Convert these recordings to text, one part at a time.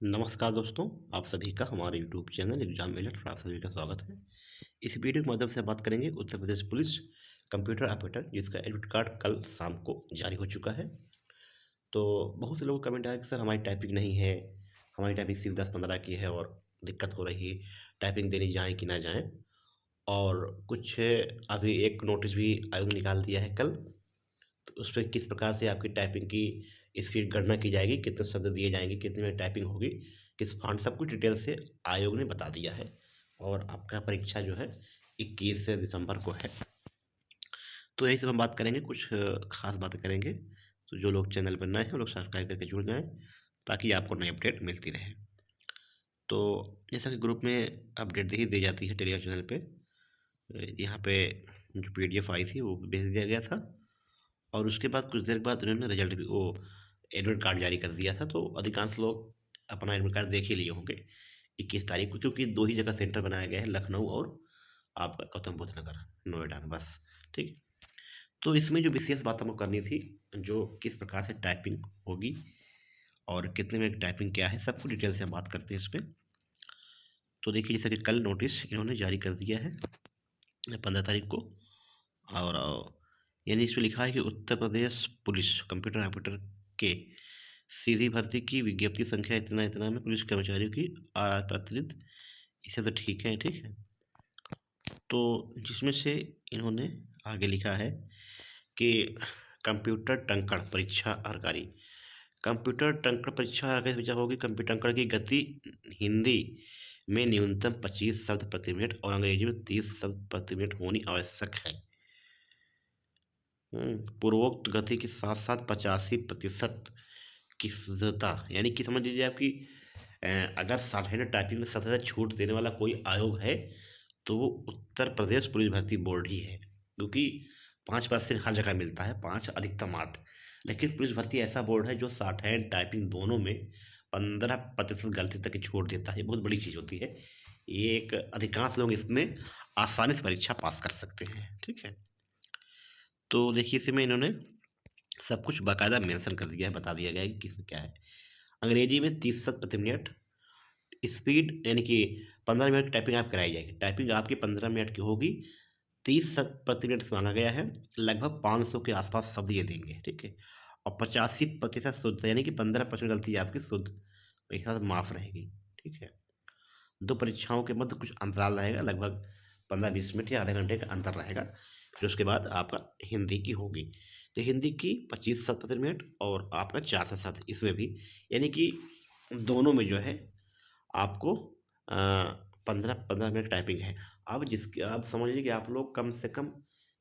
नमस्कार दोस्तों, आप सभी का हमारे यूट्यूब चैनल एग्जाम मिलर पर आप सभी का स्वागत है। इस वीडियो के माध्यम से बात करेंगे Uttar Pradesh police computer operator जिसका एडमिट कार्ड कल शाम को जारी हो चुका है। तो बहुत से लोगों का कमेंट आया कि सर हमारी टाइपिंग नहीं है, हमारी टाइपिंग सिर्फ 10-15 की है और दिक्कत हो रही है, टाइपिंग देने जाएँ कि ना जाएँ। और कुछ अभी एक नोटिस भी आयोग ने निकाल दिया है कल, तो उस पे किस प्रकार से आपकी टाइपिंग की स्पीड गणना की जाएगी, कितने शब्द दिए जाएंगे, कितने में टाइपिंग होगी, किस फॉन्ट, सब कुछ डिटेल से आयोग ने बता दिया है। और आपका परीक्षा जो है 21 दिसंबर को है। तो यही सब हम बात करेंगे, कुछ खास बातें करेंगे। तो जो लोग चैनल पर नए हैं वो लोग सब्सक्राइब करके जुड़ जाएं ताकि आपको नई अपडेट मिलती रहे। तो जैसा कि ग्रुप में अपडेट ही दी जाती है टेलीग्राम चैनल पे, यहाँ पे जो PDF आई थी वो भेज दिया गया था। और उसके बाद कुछ देर बाद उन्होंने रिजल्ट भी वो एडमिट कार्ड जारी कर दिया था। तो अधिकांश लोग अपना एडमिट कार्ड देख ही लिए होंगे 21 तारीख को, क्योंकि दो ही जगह सेंटर बनाया गया है, लखनऊ और आपका गौतम बुद्ध नगर, नोएडा में, बस। ठीक। तो इसमें जो विशेष बात हमको करनी थी, जो किस प्रकार से टाइपिंग होगी और कितने में टाइपिंग क्या है, सब कुछ डिटेल से हम बात करते हैं इस पर। तो देखिए, जैसे कि कल नोटिस इन्होंने जारी कर दिया है 15 तारीख को। और यानी इसमें लिखा है कि Uttar Pradesh police computer operator के सीधी भर्ती की विज्ञप्ति संख्या इतना इतना में पुलिस कर्मचारियों की प्रतिनिधित्व, इसे तो ठीक है, ठीक है। तो जिसमें से इन्होंने आगे लिखा है कि कंप्यूटर टंकण परीक्षा अधिकारी, कंप्यूटर टंकण परीक्षा अधिकारी होगी। कंप्यूटर टंकण की गति हिंदी में न्यूनतम 25 शब्द प्रति मिनट और अंग्रेजी में 30 शब्द प्रति मिनट होनी आवश्यक है। पूर्वोक्त गति के साथ साथ 85% की शुद्धता, यानी कि समझ लीजिए आपकी अगर शॉर्ट हैंड टाइपिंग में सबसे ज़्यादा छूट देने वाला कोई आयोग है तो वो उत्तर प्रदेश पुलिस भर्ती बोर्ड ही है, क्योंकि 5% हर जगह मिलता है, 5 अधिकतम 8। लेकिन पुलिस भर्ती ऐसा बोर्ड है जो शॉर्ट हैंड टाइपिंग दोनों में 15% गलती तक की छूट देता है। बहुत बड़ी चीज़ होती है ये, एक अधिकांश लोग इसमें आसानी से परीक्षा पास कर सकते हैं, ठीक है। तो देखिए, इसमें इन्होंने सब कुछ बाकायदा मेंशन कर दिया है, बता दिया गया है कि किसमें क्या है। अंग्रेजी में 30 शब्द प्रति मिनट स्पीड, यानी कि 15 मिनट टाइपिंग आप कराई जाएगी। टाइपिंग आपकी 15 मिनट की होगी, 30 शब्द प्रति मिनट से मांगा गया है। लगभग 500 के आसपास शब्द ये देंगे, ठीक है। और 85% शुद्ध, यानी कि 15% गलती आपकी शुद्ध मेरे साथ माफ रहेगी, ठीक है। दो परीक्षाओं के मध्य कुछ अंतराल रहेगा, लगभग 15-20 मिनट या आधे घंटे का अंतर रहेगा। फिर उसके बाद आपका हिंदी की होगी। तो हिंदी की 25 शब्द प्रति मिनट और आपका 400 शब्द इसमें भी, यानी कि दोनों में जो है आपको 15-15 मिनट टाइपिंग है। अब जिसके आप समझ लीजिए कि आप लोग कम से कम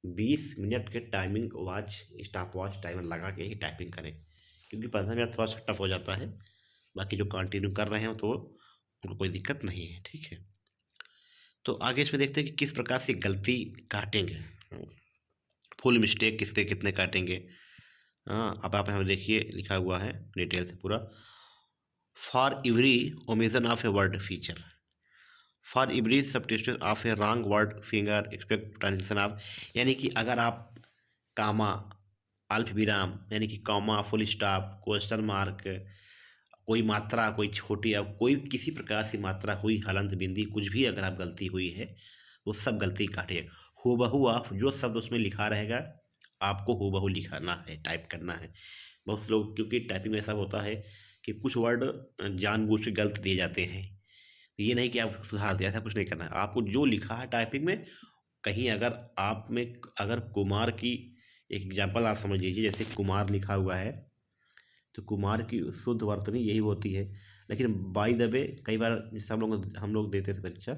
20 मिनट के timing watch, stop watch timer लगा के ही टाइपिंग करें, क्योंकि 15 मिनट थोड़ा सा टफ हो जाता है। बाकी जो कंटिन्यू कर रहे हैं तो उनको कोई दिक्कत नहीं है, ठीक है। तो आगे इसमें देखते हैं कि किस प्रकार से गलती काटेंगे, फुल मिस्टेक किस पे कितने काटेंगे। हाँ, अब आप यहाँ देखिए लिखा हुआ है डिटेल से पूरा। For every omission of a word feature, for every substitution of A wrong word finger expect transition of, यानी कि अगर आप कामा, अल्प विराम, यानी कि comma, full stop, question mark, कोई मात्रा, कोई छोटी या कोई किसी प्रकार से मात्रा हुई, हलंत बिंदी, कुछ भी अगर आप गलती हुई है वो सब गलती काटिए। हूबहू आप जो शब्द उसमें लिखा रहेगा आपको हूबहू लिखाना है, टाइप करना है। बहुत से लोग, क्योंकि टाइपिंग में ऐसा होता है कि कुछ वर्ड जानबूझ के गलत दिए जाते हैं, तो ये नहीं कि आप सुधार दिया, ऐसा कुछ नहीं करना है। आपको जो लिखा है टाइपिंग में, कहीं अगर आप में अगर कुमार की एक एग्जाम्पल आप समझ लीजिए, जैसे कुमार लिखा हुआ है तो कुमार की शुद्ध वर्तनी यही होती है। लेकिन बाई द वे कई बार जैसे हम लोग देते थे परीक्षा,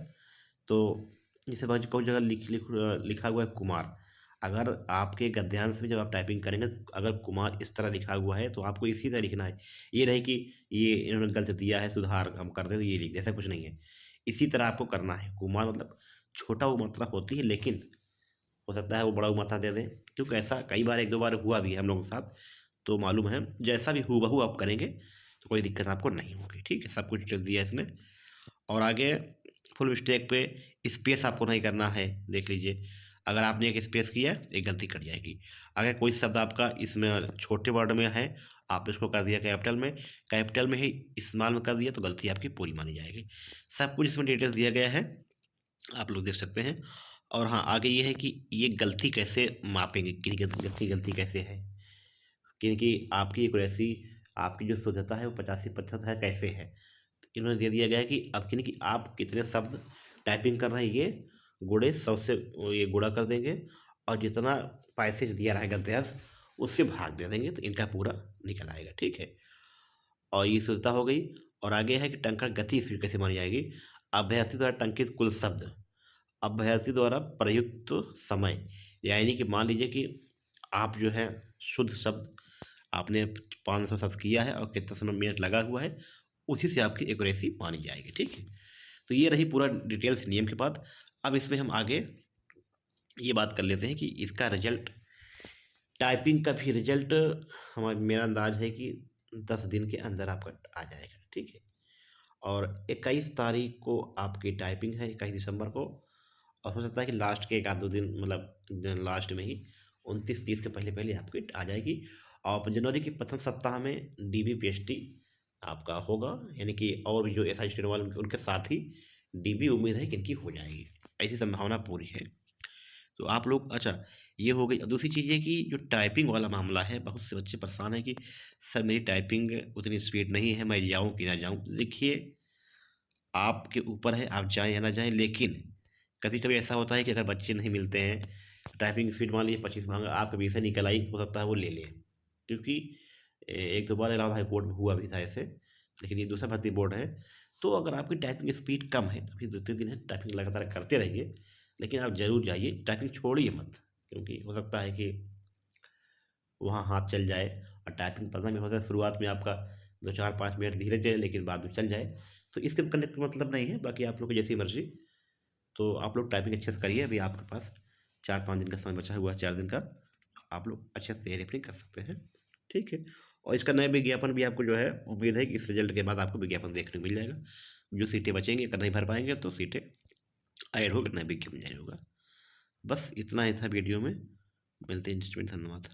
तो जैसे कोई जगह लिखा हुआ है कुमार, अगर आपके गद्यांश में जब आप टाइपिंग करेंगे अगर कुमार इस तरह लिखा हुआ है तो आपको इसी तरह लिखना है। ये नहीं कि ये इन्होंने गलत दिया है, सुधार हम कर दें तो ये लिख दे, ऐसा कुछ नहीं है। इसी तरह आपको करना है। कुमार मतलब छोटा वो मात्रा होती है, लेकिन हो सकता है वो बड़ा वो मात्रा दे दें, क्योंकि ऐसा कई बार, एक दो बार हुआ भी है हम लोगों के साथ, तो मालूम है। जैसा भी हूबहू आप करेंगे तो कोई दिक्कत आपको नहीं होगी, ठीक है। सब कुछ चल दिया इसमें। और आगे फुल मिस्टेक पे स्पेस आपको नहीं करना है, देख लीजिए। अगर आपने एक स्पेस किया एक गलती कट जाएगी। अगर कोई शब्द आपका इसमें छोटे वर्ड में है, आप इसको कर दिया कैपिटल में ही इस्तेमाल में कर दिया तो गलती आपकी पूरी मानी जाएगी। सब कुछ इसमें डिटेल्स दिया गया है, आप लोग देख सकते हैं। और हाँ, आगे ये है कि ये गलती कैसे मापेंगे, गलती कैसे है, क्योंकि आपकी एक्यूरेसी, आपकी जो शुद्धता है वो 85% है, कैसे है। तो इन्होंने दे दिया गया है कि अब कि आप कितने शब्द टाइपिंग कर रहे हैं, ये गुणे 100 से ये गुणा कर देंगे, और जितना पैसेज दिया रहेगा गद्यांश उससे भाग दे देंगे तो इनका पूरा निकल आएगा, ठीक है। और ये शुद्धता हो गई। और आगे है कि टंकण गति स्पीड कैसे मानी जाएगी। अभ्यर्थी द्वारा टंकित कुल शब्द, अभ्यर्थी द्वारा प्रयुक्त समय, यानी कि मान लीजिए कि आप जो है शुद्ध शब्द आपने 500 शब्द किया है और कितना समय मिनट लगा हुआ है, उसी से आपकी एक्यूरेसी मानी जाएगी, ठीक है। तो ये रही पूरा डिटेल्स नियम के बाद। अब इसमें हम आगे ये बात कर लेते हैं कि इसका रिजल्ट, टाइपिंग का भी रिजल्ट हमारा, मेरा अंदाज है कि 10 दिन के अंदर आपका आ जाएगा, ठीक है। और 21 तारीख को आपकी टाइपिंग है, 21 दिसंबर को। और हो सकता है कि लास्ट के 1 आध 2 दिन, मतलब लास्ट में ही 29-30 के पहले पहले आपकी आ जाएगी। और जनवरी के प्रथम सप्ताह में DB PST आपका होगा, यानी कि और भी जो SI स्टेट वाले उनके साथ ही DB उम्मीद है कि इनकी हो जाएगी, ऐसी संभावना पूरी है। तो आप लोग, अच्छा ये हो गई। अब दूसरी चीज़ है कि जो टाइपिंग वाला मामला है, बहुत से बच्चे परेशान हैं कि सर मेरी टाइपिंग उतनी स्पीड नहीं है, मैं जाऊँ कि ना जाऊँ। देखिए, आपके ऊपर है, आप जाएँ या ना जाएँ, लेकिन कभी कभी ऐसा होता है कि अगर बच्चे नहीं मिलते हैं, टाइपिंग स्पीड मान लीजिए 25 मांगा, आपके विषय निकल आई, हो सकता है वो ले लें। क्योंकि एक दो बार इलाहाबाद हाई कोर्ट में हुआ भी था ऐसे, लेकिन ये दूसरा भर्ती बोर्ड है। तो अगर आपकी टाइपिंग स्पीड कम है तो फिर 2-3 दिन है टाइपिंग लगातार करते रहिए, लेकिन आप ज़रूर जाइए, टाइपिंग छोड़िए मत। क्योंकि हो सकता है कि वहाँ हाथ चल जाए, और टाइपिंग पढ़ना भी हो सकता है शुरुआत में आपका 2-4-5 मिनट धीरे चले, लेकिन बाद में चल जाए। तो इसके करने का मतलब नहीं है, बाकी आप लोग की जैसी मर्जी। तो आप लोग टाइपिंग अच्छे से करिए, अभी आपके पास 4-5 दिन का समय बचा हुआ है, 4 दिन का, आप लोग अच्छे से तैयारी अपनी कर सकते हैं, ठीक है। और इसका नया विज्ञापन भी आपको जो है, उम्मीद है कि इस रिजल्ट के बाद आपको विज्ञापन देखने को मिल जाएगा। जो सीटें बचेंगी, अगर नहीं भर पाएंगे तो सीटें ऐड होकर नया विज्ञापन जारी होगा। बस इतना ही था वीडियो में, मिलते हैं नेक्स्ट में, धन्यवाद।